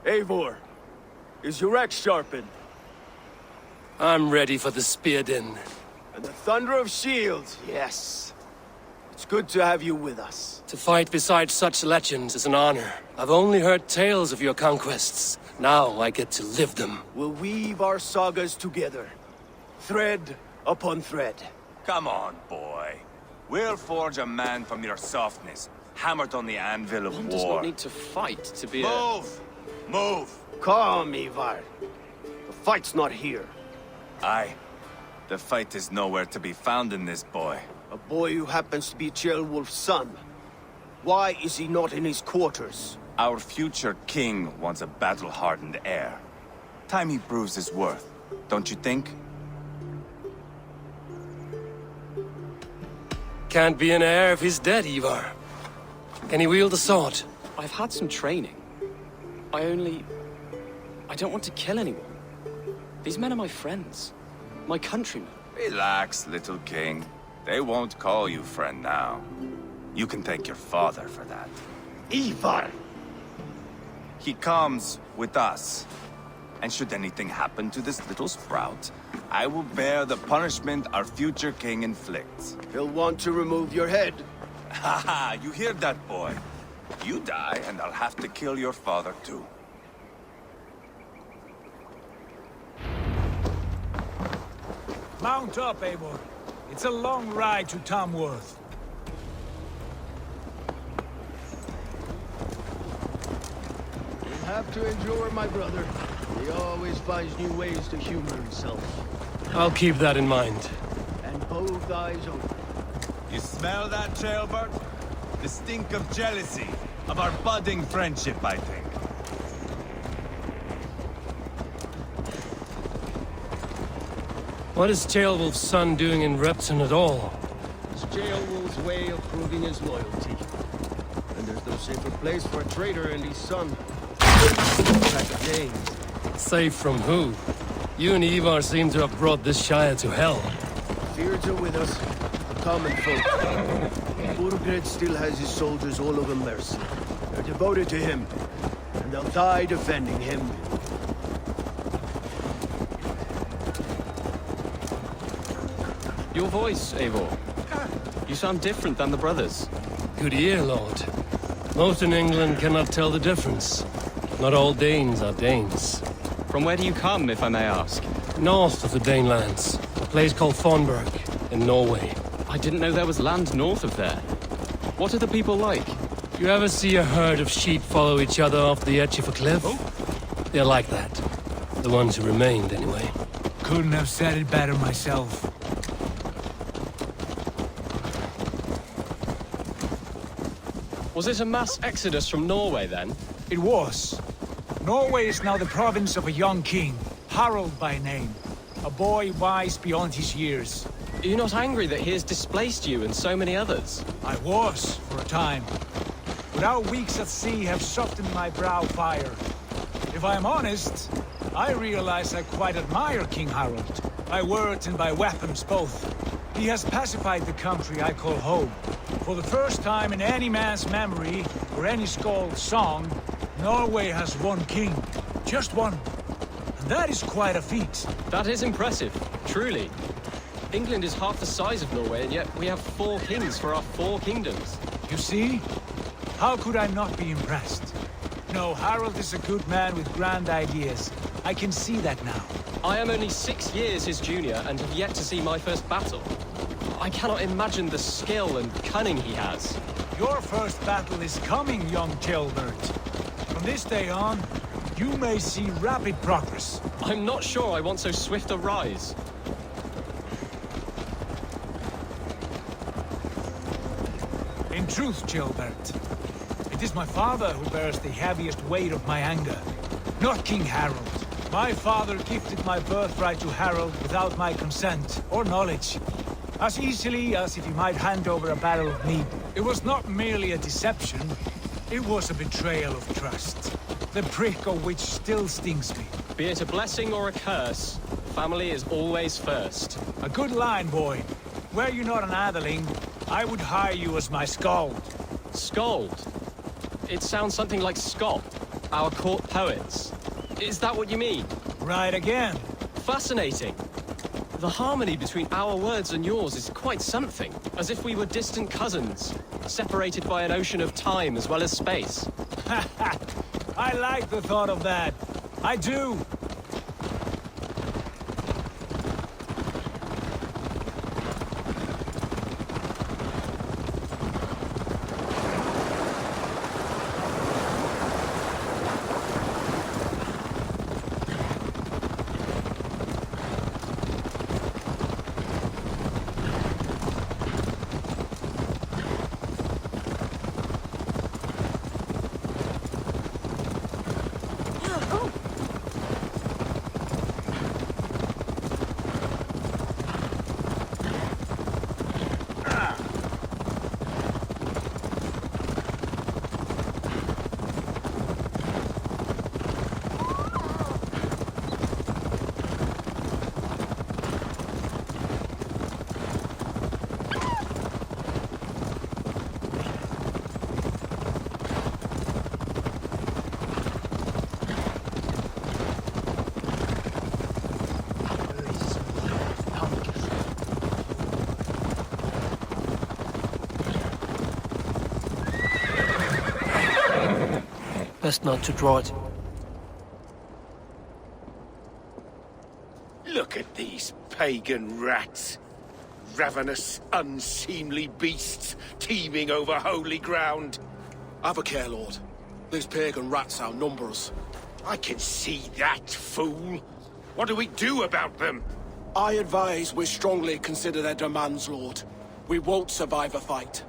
Eivor, is your axe sharpened? I'm ready for the spear din. And the thunder of shields, yes. It's good to have you with us. To fight beside such legends is an honor. I've only heard tales of your conquests. Now I get to live them. We'll weave our sagas together, thread upon thread. Come on, boy. We'll forge a man from your softness, hammered on the anvil of One war. does not need to fight to be Move! Move! Calm, Eivor. The fight's not here. Aye. The fight is nowhere to be found in this boy. A boy who happens to be Ceolwulf's son. Why is he not in his quarters? Our future king wants a battle-hardened heir. Time he proves his worth, don't you think? Can't be an heir if he's dead, Eivor. Can he wield a sword? I've had some training. I don't want to kill anyone. These men are my friends. My countrymen. Relax, little king. They won't call you friend now. You can thank your father for that. Eivor! He comes with us. And should anything happen to this little sprout, I will bear the punishment our future king inflicts. He'll want to remove your head. Haha, you hear that, boy? You die, and I'll have to kill your father, too. Mount up, Eivor. It's a long ride to Tamworth. You have to endure, my brother. He always finds new ways to humor himself. I'll keep that in mind. And both eyes open. You smell that, Trailbird? The stink of jealousy, of our budding friendship, I think. What is Ceolwulf's son doing in Repton at all? It's Ceolwulf's way of proving his loyalty. And there's no safer place for a traitor and his son. Pack of Danes. Safe from who? You and Eivor seem to have brought this Shire to hell. Fears are with us, the common folk. Burgred still has his soldiers all over Mercia. They're devoted to him, and they'll die defending him. Your voice, Eivor. You sound different than the brothers. Good ear, Lord. Most in England cannot tell the difference. Not all Danes are Danes. From where do you come, if I may ask? North of the Danelands, a place called Thornburg, in Norway. I didn't know there was land north of there. What are the people like? You ever see a herd of sheep follow each other off the edge of a cliff? They're like that. The ones who remained, anyway. Couldn't have said it better myself. Was it a mass exodus from Norway, then? It was. Norway is now the province of a young king, Harald by name. A boy wise beyond his years. Are you not angry that he has displaced you and so many others? I was, for a time. But our weeks at sea have softened my brow fire. If I am honest, I realize I quite admire King Harald. By words and by weapons both. He has pacified the country I call home. For the first time in any man's memory, or any skald's song, Norway has one king. Just one. And that is quite a feat. That is impressive, truly. England is half the size of Norway, and yet we have 4 kings for our 4 kingdoms. You see? How could I not be impressed? No, Harald is a good man with grand ideas. I can see that now. I am only 6 years his junior and have yet to see my first battle. I cannot imagine the skill and cunning he has. Your first battle is coming, young Ceolbert. From this day on, you may see rapid progress. I'm not sure I want so swift a rise. In truth, Ceolbert, it is my father who bears the heaviest weight of my anger, not King Harald. My father gifted my birthright to Harald without my consent or knowledge. As easily as if he might hand over a barrel of mead. It was not merely a deception, it was a betrayal of trust. The prick of which still stings me. Be it a blessing or a curse, family is always first. A good line, boy. Were you not an atheling, I would hire you as my skald. Skald? It sounds something like Scott. Our court poets. Is that what you mean? Right again. Fascinating. The harmony between our words and yours is quite something. As if we were distant cousins, separated by an ocean of time as well as space. I like the thought of that. I do. Best not to draw it. Look at these pagan rats. Ravenous, unseemly beasts teeming over holy ground. Have a care, Lord. These pagan rats outnumber us. I can see that, fool. What do we do about them? I advise we strongly consider their demands, Lord. We won't survive a fight.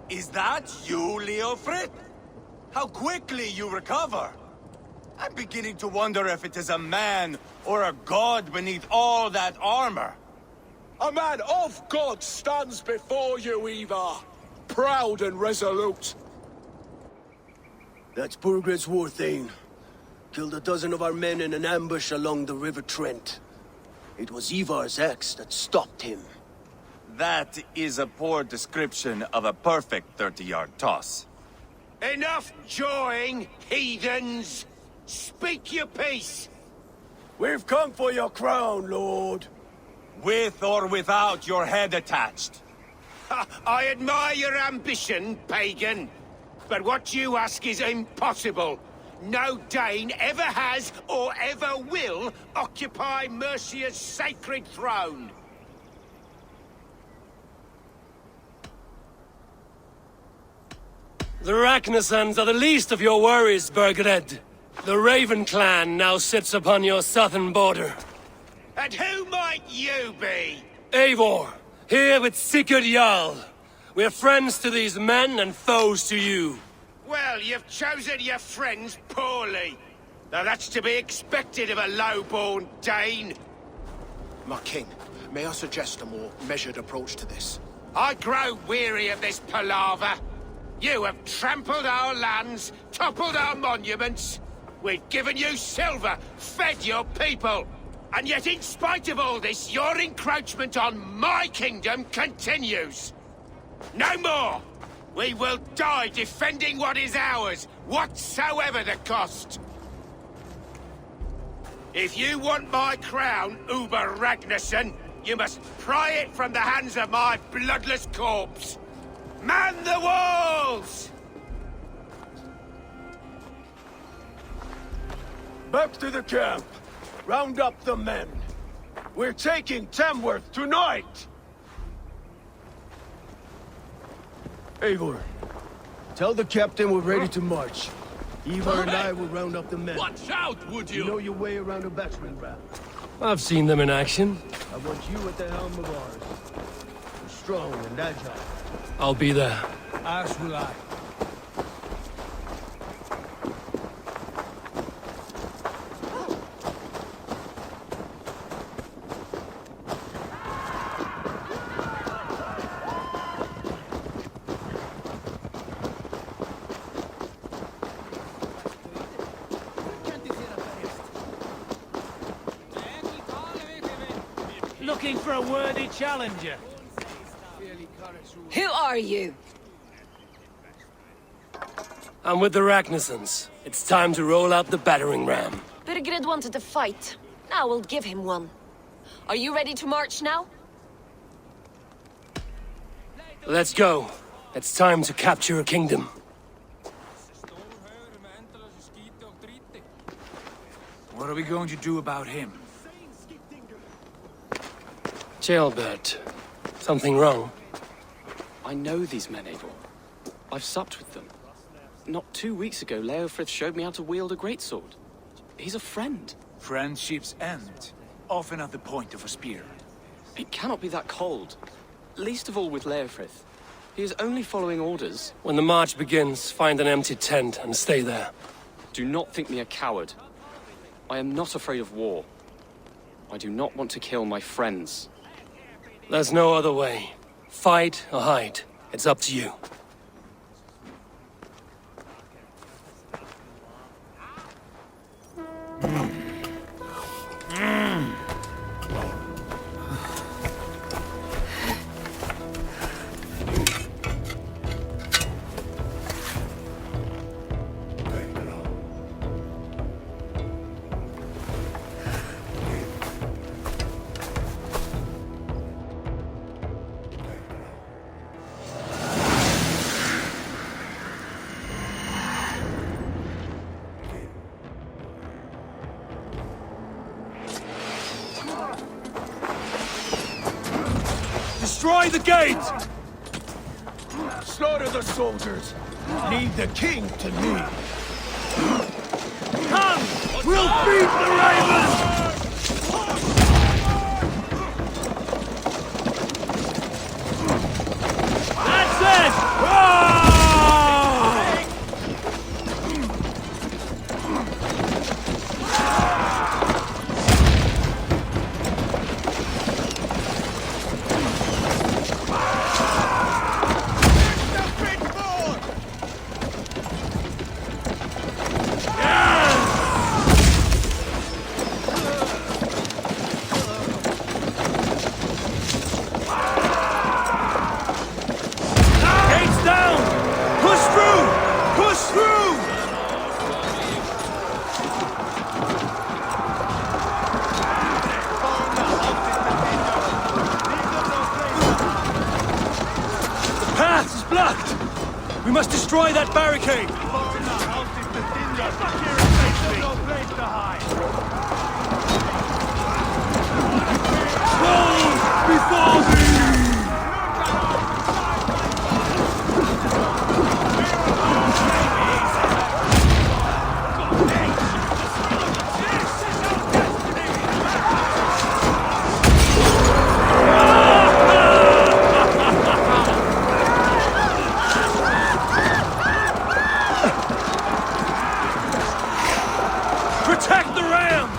Is that you, Leofrid? How quickly you recover! I'm beginning to wonder if it is a man or a god beneath all that armor. A man of God stands before you, Eivor. Proud and resolute. That's Burgred's war thane. Killed a dozen of our men in an ambush along the River Trent. It was Eivor's axe that stopped him. That is a poor description of a perfect 30-yard toss. Enough jawing, heathens! Speak your piece! We've come for your crown, Lord. With or without your head attached. Ha, I admire your ambition, pagan. But what you ask is impossible. No Dane ever has or ever will occupy Mercia's sacred throne. The Ragnarsons are the least of your worries, Burgred. The Raven clan now sits upon your southern border. And who might you be? Eivor, here with Sigurd Jarl. We're friends to these men and foes to you. Well, you've chosen your friends poorly. Now that's to be expected of a low-born Dane. My king, may I suggest a more measured approach to this? I grow weary of this palaver. You have trampled our lands, toppled our monuments. We've given you silver, fed your people. And yet in spite of all this, your encroachment on my kingdom continues. No more! We will die defending what is ours, whatsoever the cost. If you want my crown, Uber Ragnarsson, you must pry it from the hands of my bloodless corpse. Man the walls! Back to the camp. Round up the men. We're taking Tamworth tonight! Eivor, tell the captain we're ready to march. Eivor and I will round up the men. Watch out, would You know your way around a battering ram. I've seen them in action. I want you at the helm of ours. You're strong and agile. I'll be there. As will I. Looking for a worthy challenger. Who are you? I'm with the Ragnarsons. It's time to roll out the battering ram. Birgrid wanted to fight. Now we'll give him one. Are you ready to march now? Let's go. It's time to capture a kingdom. What are we going to do about him? Jailbird. Something wrong? I know these men, Eivor. I've supped with them. Not 2 weeks ago, Leofrith showed me how to wield a greatsword. He's a friend. Friendships end, often at the point of a spear. It cannot be that cold. Least of all with Leofrith. He is only following orders. When the march begins, find an empty tent and stay there. Do not think me a coward. I am not afraid of war. I do not want to kill my friends. There's no other way. Fight or hide. It's up to you. Destroy the gate! Slaughter the soldiers! Leave the king to me! Come! We'll beat the ravens! That's it! Ah! We must destroy that barricade! Roll before me! Protect the ram!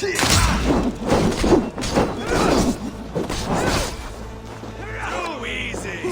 Too easy!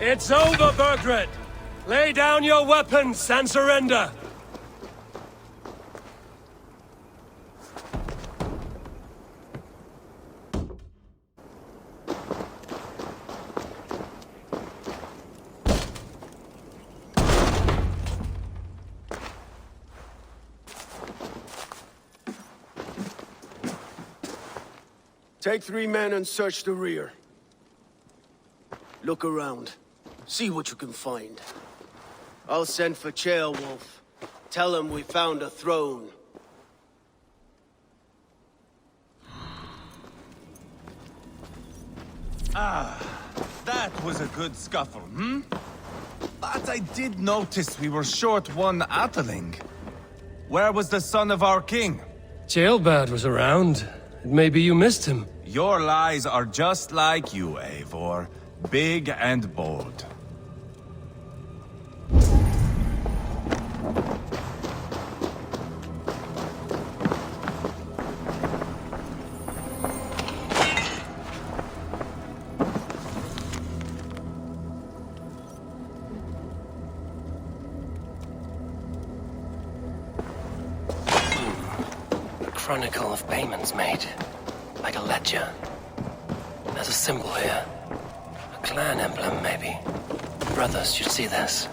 It's over, Bergred! Lay down your weapons and surrender! Take 3 men and search the rear. Look around. See what you can find. I'll send for Ceolwulf. Tell him we found a throne. That was a good scuffle, hmm? But I did notice we were short one Atheling. Where was the son of our king? Ceolbad was around. Maybe you missed him. Your lies are just like you, Eivor. Big and bold. Chronicle of payments made. Like a ledger. There's a symbol here. A clan emblem, maybe. Brothers should see this.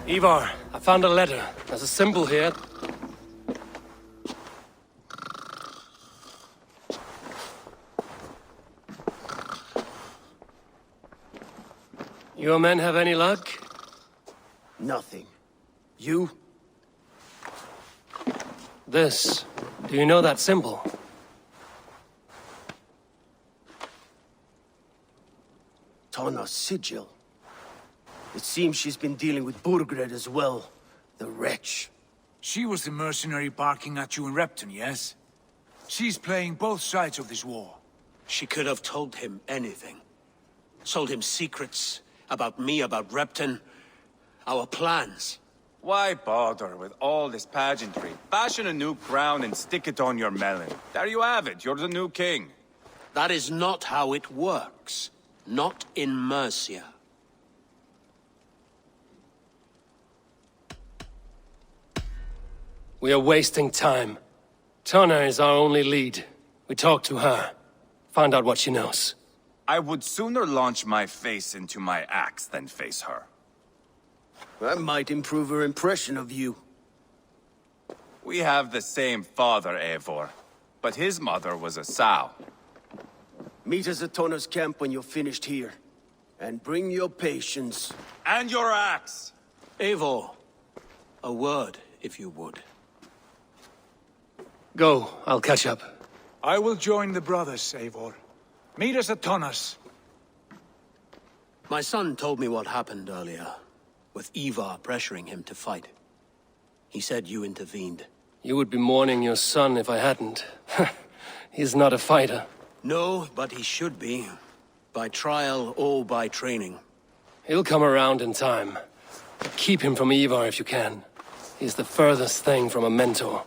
Eivor, I found a letter. There's a symbol here. Your men have any luck? Nothing. You? This. Do you know that symbol? Tana's sigil. It seems she's been dealing with Burgred as well. The wretch. She was the mercenary barking at you in Repton, yes? She's playing both sides of this war. She could have told him anything. Told him secrets about me, about Repton, our plans. Why bother with all this pageantry? Fashion a new crown and stick it on your melon. There you have it, you're the new king. That is not how it works. Not in Mercia. We are wasting time. Tana is our only lead. We talk to her. Find out what she knows. I would sooner launch my face into my axe than face her. That might improve her impression of you. We have the same father, Eivor, but his mother was a sow. Meet us at Tana's camp when you're finished here. And bring your patience. And your axe! Eivor, a word, if you would. Go, I'll catch up. I will join the brothers, Eivor. Meet us at Tana's. My son told me what happened earlier, with Eivor pressuring him to fight. He said you intervened. You would be mourning your son if I hadn't. He's not a fighter. No, but he should be. By trial or by training. He'll come around in time. Keep him from Eivor if you can. He's the furthest thing from a mentor.